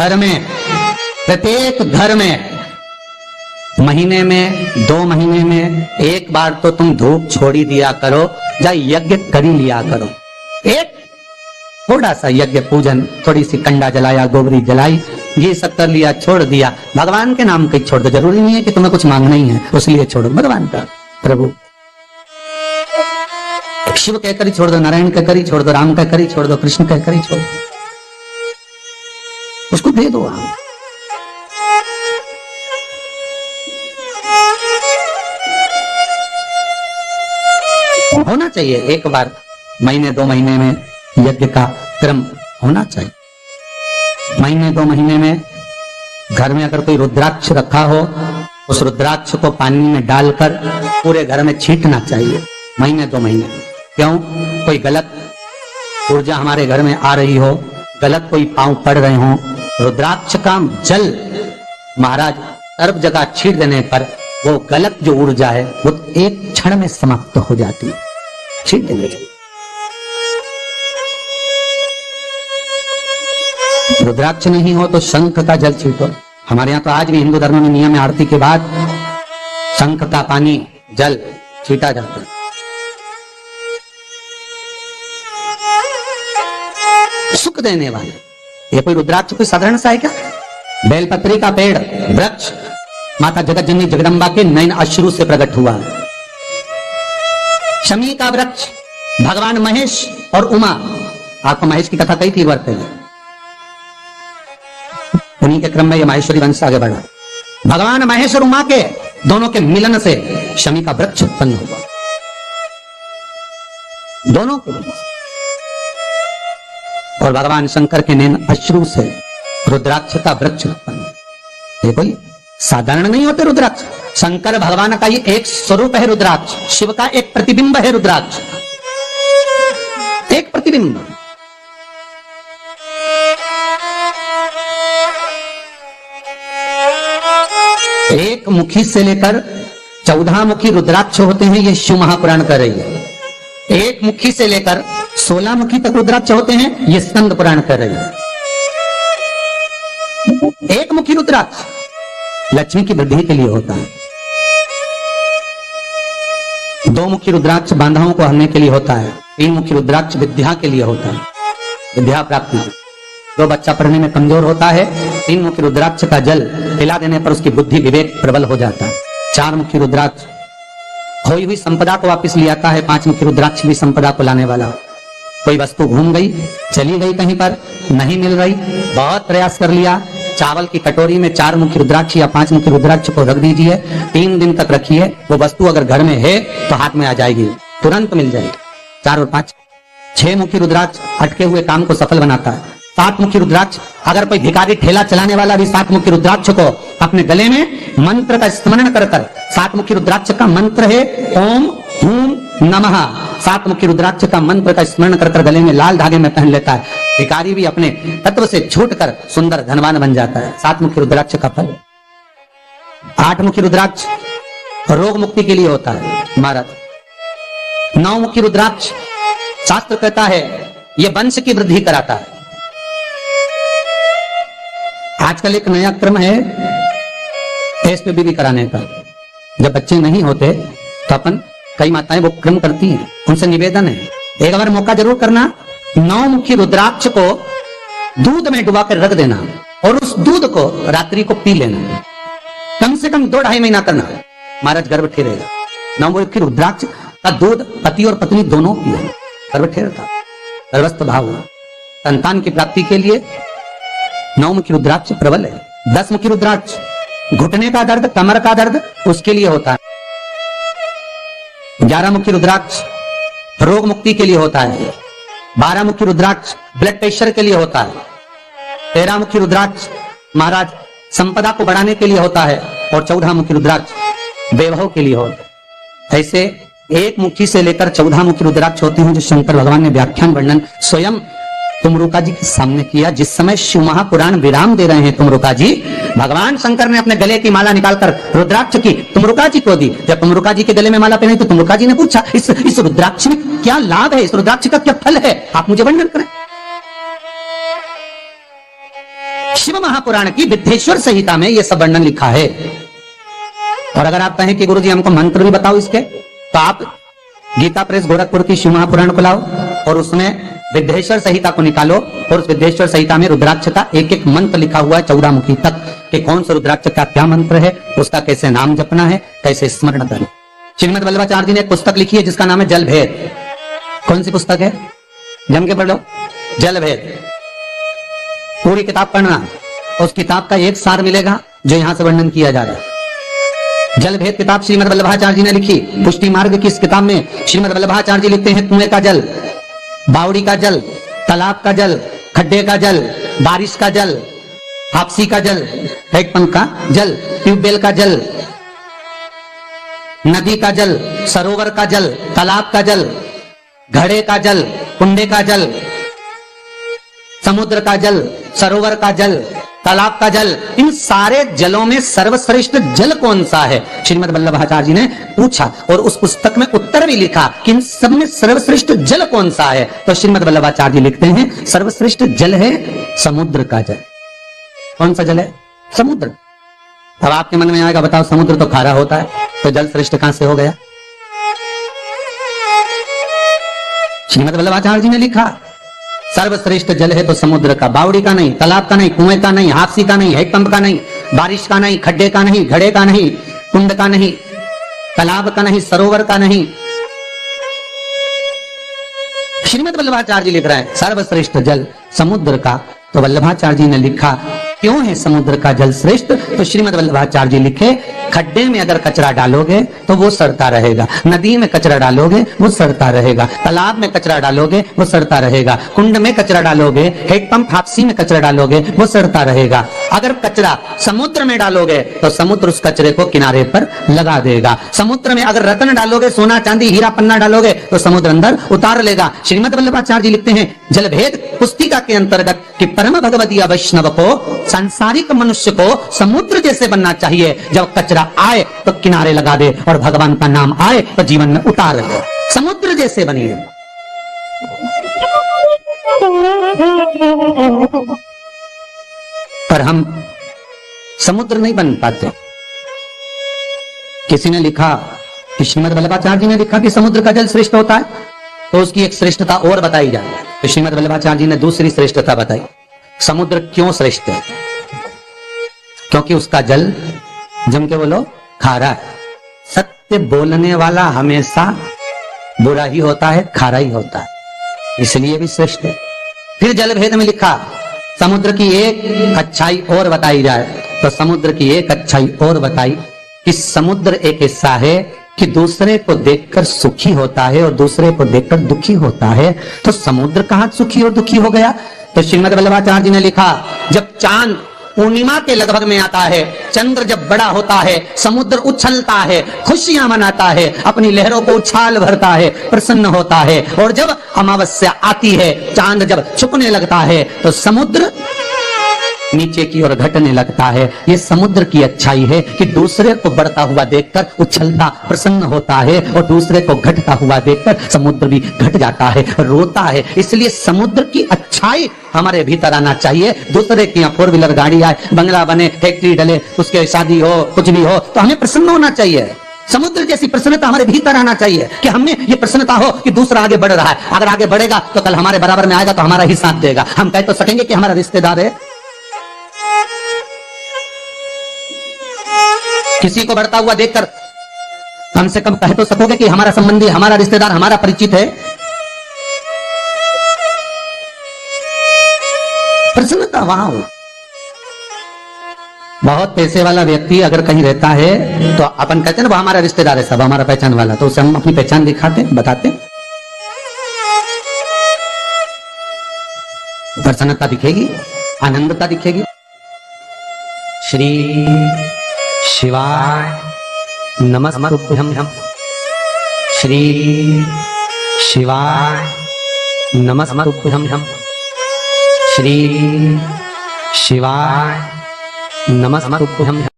घर में, प्रत्येक घर में महीने में 2 महीने में एक बार तो तुम धूप छोड़ी दिया करो, या यज्ञ करी लिया करो। एक थोड़ा सा यज्ञ पूजन, थोड़ी सी कंडा जलाया, गोबरी जलाई, ये सब कर लिया, छोड़ दिया। भगवान के नाम कहीं छोड़ दो, जरूरी नहीं है कि तुम्हें कुछ मांगना ही है, उसलिए छोड़ो भगवान का। प्रभु शिव कहकर ही छोड़ दो, नारायण कहकर ही छोड़ दो, राम कहकर ही छोड़ दो, कृष्ण कहकर ही छोड़ दो, उसको दे दो आप। होना चाहिए एक बार महीने 2 महीने में यज्ञ का क्रम होना चाहिए। महीने 2 महीने में घर में अगर कोई रुद्राक्ष रखा हो, उस रुद्राक्ष को पानी में डालकर पूरे घर में छींटना चाहिए महीने 2 महीने। क्यों? कोई गलत ऊर्जा हमारे घर में आ रही हो, गलत कोई पांव पड़ रहे हो, रुद्राक्ष का जल महाराज सर्व जगह छींट देने पर वो गलत जो ऊर्जा है वो एक क्षण में समाप्त हो जाती है। छींट देने रुद्राक्ष नहीं हो तो शंख का जल छींटो। हमारे यहाँ तो आज भी हिंदू धर्म में नियम है, आरती के बाद शंख का पानी जल छींटा जाता है। सुख देने वाले, ये कोई रुद्राक्ष कोई साधारण सा है क्या? बेलपत्री का पेड़, वृक्ष माता जगत जननी जगदम्बा के नयन अश्रु से प्रकट हुआ। शमी का वृक्ष भगवान महेश और उमा, आपको महेश की कथा कही थी वर्त में, उन्हीं के क्रम में ये माहेश्वरी वंश आगे बढ़ा। भगवान महेश और उमा के दोनों के मिलन से शमी का वृक्ष उत्पन्न हुआ, दोनों के। और भगवान शंकर के नैन अश्रु से रुद्राक्ष का वृक्ष उत्पन्न। ये कोई साधारण नहीं होते रुद्राक्ष। शंकर भगवान का ये एक स्वरूप है रुद्राक्ष, शिव का एक प्रतिबिंब है रुद्राक्ष, एक प्रतिबिंब। एक मुखी से लेकर 14 मुखी रुद्राक्ष होते हैं, ये शिव महापुराण कर रही है। एक मुखी से लेकर 16 मुखी तक रुद्राक्ष होते हैं, ये स्कंद पुराण कर रही है। एक मुखी रुद्राक्ष लक्ष्मी की वृद्धि के लिए होता है, 2 मुखी रुद्राक्ष बांधाओं को हरने के लिए होता है, 3 मुखी रुद्राक्ष विद्या के लिए होता है, विद्या प्राप्ति। 2 बच्चा पढ़ने में कमजोर होता है, 3 मुखी रुद्राक्ष का जल पिला देने पर उसकी बुद्धि विवेक प्रबल हो जाता है। 4 मुखी रुद्राक्ष खोई हुई संपदा को वापस ले आता है, 5 मुखी रुद्राक्ष भी संपदा को लाने वाला। कोई वस्तु घूम गई, चली गई कहीं पर, नहीं मिल रही, बहुत प्रयास कर लिया, चावल की कटोरी में 4 मुखी रुद्राक्ष या 5 मुखी रुद्राक्ष को रख दीजिए, 3 दिन तक रखिए, वो वस्तु अगर घर में है तो हाथ में आ जाएगी, तुरंत मिल जाएगी। 4 और 5 6 मुखी रुद्राक्ष अटके हुए काम को सफल बनाता है। 7 मुखी रुद्राक्ष, अगर कोई भिखारी ठेला चलाने वाला भी 7 मुखी रुद्राक्ष को अपने गले में मंत्र का स्मरण कर 7 मुखी रुद्राक्ष का मंत्र है ओम हूम नमः, 7 मुखी रुद्राक्ष का मंत्र का स्मरण कर गले में लाल धागे में पहन लेता है, भिखारी भी अपने तत्व से छूटकर सुंदर धनवान बन जाता है। 7 मुखी रुद्राक्ष का फल। 8 मुखी रुद्राक्ष रोग मुक्ति के लिए होता है महाराज। 9 मुखी रुद्राक्ष शास्त्र कहता है यह वंश की वृद्धि कराता है। आजकल एक नया क्रम है एसपीबी कराने का। जब बच्चे नहीं होते तो अपन कई माताएं वो क्रम करती हैं, उनसे निवेदन है एक बार मौका जरूर करना, 9 मुखी रुद्राक्ष को दूध में डुबा कर रख देना और उस दूध को रात्रि को पी लेना, कम से कम 2-2.5 महीना करना, महाराज गर्भ ठहरेगा। 9 मुखी रुद्राक्ष का दूध पति और पत्नी दोनों पिए, गर्भ ठहरता, गर्भस्थ भाव हुआ। संतान की प्राप्ति के लिए 9 मुखी रुद्राक्ष प्रबल है। 10 मुखी रुद्राक्ष घुटने का दर्द, कमर का दर्द उसके लिए होता है। 11 मुखी रुद्राक्ष रोग मुक्ति के लिए होता है। 12 मुखी रुद्राक्ष ब्लड प्रेशर के लिए होता है। 13 मुखी रुद्राक्ष महाराज संपदा को बढ़ाने के लिए होता है और 14 मुखी रुद्राक्ष वैभव के लिए होता है। ऐसे 1 मुखी से लेकर 14 मुखी रुद्राक्ष होते हैं जो शंकर भगवान ने व्याख्यान वर्णन स्वयं तुमरुका जी के सामने किया। जिस समय शिव महापुराण विराम दे रहे हैं तुमरुका जी, भगवान शंकर ने अपने गले की माला निकालकर रुद्राक्ष की तुमरुका जी को दी। जब तुमरुका जी के गले में माला पहनी तो तुमरुका जी ने पूछा इस रुद्राक्ष में क्या लाभ है, इस रुद्राक्ष का क्या फल है, आप मुझे वर्णन करें। शिव महापुराण की विद्येश्वर संहिता में यह सब वर्णन लिखा है। और अगर आप कहें कि गुरुजी हमको मंत्र भी बताओ इसके, तो आप गीता प्रेस गोरखपुर की शिव महापुराण को लाओ और उसमें विद्येश्वर संहिता को निकालो और उस विद्येश्वर संहिता में रुद्राक्ष का एक एक मंत्र लिखा हुआ है 14 मुखी तक, कि कौन सा रुद्राक्ष का क्या मंत्र है, उसका कैसे नाम जपना है, कैसे स्मरण करना। श्रीमद वल्लभाचार्य जी ने एक पुस्तक लिखी है जिसका नाम है जल भेद। कौन सी पुस्तक है? जम के पढ़ लो, जल भेद। पूरी किताब पढ़ना, उस किताब का एक सार मिलेगा जो यहां से वर्णन किया जा रहा है। जल भेद किताब श्रीमद वल्लभाचार्य जी ने लिखी। पुष्टि मार्ग की इस किताब में श्रीमद वल्लभाचार्य जी लिखते हैं कुएं का जल, बावड़ी का जल, तालाब का जल, खड्डे का जल, बारिश का जल, हापसी का जल, हैंडपंप का जल, ट्यूबवेल का जल, नदी का जल, सरोवर का जल, तालाब का जल, घड़े का जल, कुंडे का जल, समुद्र का जल, सरोवर का जल, तालाब का जल, इन सारे जलों में सर्वश्रेष्ठ जल कौन सा है? श्रीमद वल्लभाचार्य जी ने पूछा और उस पुस्तक में उत्तर भी लिखा कि इन सब में सर्वश्रेष्ठ जल कौन सा है? तो श्रीमद वल्लभाचार्य जी लिखते हैं सर्वश्रेष्ठ जल है समुद्र का जल। कौन सा जल है? समुद्र। अब आपके मन में आएगा बताओ समुद्र तो खारा होता है, तो जल श्रेष्ठ कहां से हो गया? श्रीमद वल्लभाचार्य जी ने लिखा सर्वश्रेष्ठ जल है तो समुद्र का, बावड़ी का नहीं, तालाब का नहीं, कुएं का नहीं, हापसी का नहीं, हैंडपंप का नहीं, बारिश का नहीं, खड्डे का नहीं, घड़े का नहीं, कुंड का नहीं, तालाब का नहीं, सरोवर का नहीं। श्रीमद वल्लभाचार्य जी लिख रहे हैं सर्वश्रेष्ठ जल समुद्र का। तो वल्लभाचार्य जी ने लिखा क्यों है समुद्र का जल श्रेष्ठ? तो श्रीमद वल्लभाचार्य जी लिखे खड्डे में अगर कचरा डालोगे तो वो सड़ता रहेगा, नदी में कचरा डालोगे वो सड़ता रहेगा, तालाब में कचरा डालोगे वो सड़ता रहेगा, कुंड में कचरा डालोगे, हैंडपंप हापसी में कचरा डालोगे वो सड़ता रहेगा। अगर कचरा समुद्र में डालोगे तो समुद्र उस कचरे को किनारे पर लगा देगा। समुद्र में अगर रत्न डालोगे, सोना चांदी हीरा पन्ना डालोगे तो समुद्र अंदर उतार लेगा। श्रीमद वल्लभाचार्य जी लिखते हैं जल भेद पुस्तिका के अंतर्गत कि परम भगवतीय वैष्णव को, सांसारिक मनुष्य को समुद्र जैसे बनना चाहिए। जब कचरा आए तो किनारे लगा दे और भगवान का नाम आए तो जीवन में उतार ले, समुद्र जैसे बनिए। पर हम समुद्र नहीं बन पाते। किसी ने लिखा कि श्रीमद वल्लभाचार्य जी ने लिखा कि समुद्र का जल श्रेष्ठ होता है, तो उसकी एक श्रेष्ठता और बताई जाए। तो श्रीमद वल्लभाचार्य जी ने दूसरी श्रेष्ठता बताई। समुद्र क्यों श्रेष्ठ है? क्योंकि उसका जल, जम के बोलो, खारा है। सत्य बोलने वाला हमेशा बुरा ही होता है, खारा ही होता है, इसलिए भी श्रेष्ठ है। फिर जल भेद में लिखा समुद्र की एक अच्छाई और बताई जाए। तो समुद्र की एक अच्छाई और बताई कि समुद्र एक ऐसा है कि दूसरे को देखकर सुखी होता है और दूसरे को देखकर दुखी होता है। तो समुद्र कहां सुखी और दुखी हो गया? तो श्रीमद वल्लभाचार्य जी ने लिखा जब चांद पूर्णिमा के लगभग में आता है, चंद्र जब बड़ा होता है, समुद्र उछलता है, खुशियां मनाता है, अपनी लहरों को उछाल भरता है, प्रसन्न होता है। और जब अमावस्या आती है, चांद जब छुपने लगता है, तो समुद्र नीचे की ओर घटने लगता है। ये समुद्र की अच्छाई है कि दूसरे को बढ़ता हुआ देखकर उछलता प्रसन्न होता है और दूसरे को घटता हुआ देखकर समुद्र भी घट जाता है, रोता है। इसलिए समुद्र की अच्छाई हमारे भीतर आना चाहिए। दूसरे की यहाँ 4 व्हीलर गाड़ी आए, बंगला बने, फैक्ट्री डले, उसके शादी हो, कुछ भी हो, तो हमें प्रसन्न होना चाहिए। समुद्र जैसी प्रसन्नता हमारे भीतर आना चाहिए कि हमें ये प्रसन्नता हो कि दूसरा आगे बढ़ रहा है। अगर आगे बढ़ेगा तो कल हमारे बराबर में आएगा तो हमारा ही साथ देगा। हम कह तो सकेंगे कि हमारा रिश्तेदार है। किसी को बढ़ता हुआ देखकर कम से कम कह तो सकोगे कि हमारा संबंधी, हमारा रिश्तेदार, हमारा परिचित है। प्रसन्नता वहां हो। बहुत पैसे वाला व्यक्ति अगर कहीं रहता है तो अपन कहते हैं ना वो हमारा रिश्तेदार है, सब हमारा पहचान वाला, तो उसे हम अपनी पहचान दिखाते, बताते, प्रसन्नता दिखेगी, आनंदता दिखेगी। श्री शिवाय नमस्तुभ्यं। श्री शिवाय नमस्तुभ्यं। श्री शिवाय नमस्तुभ्यं।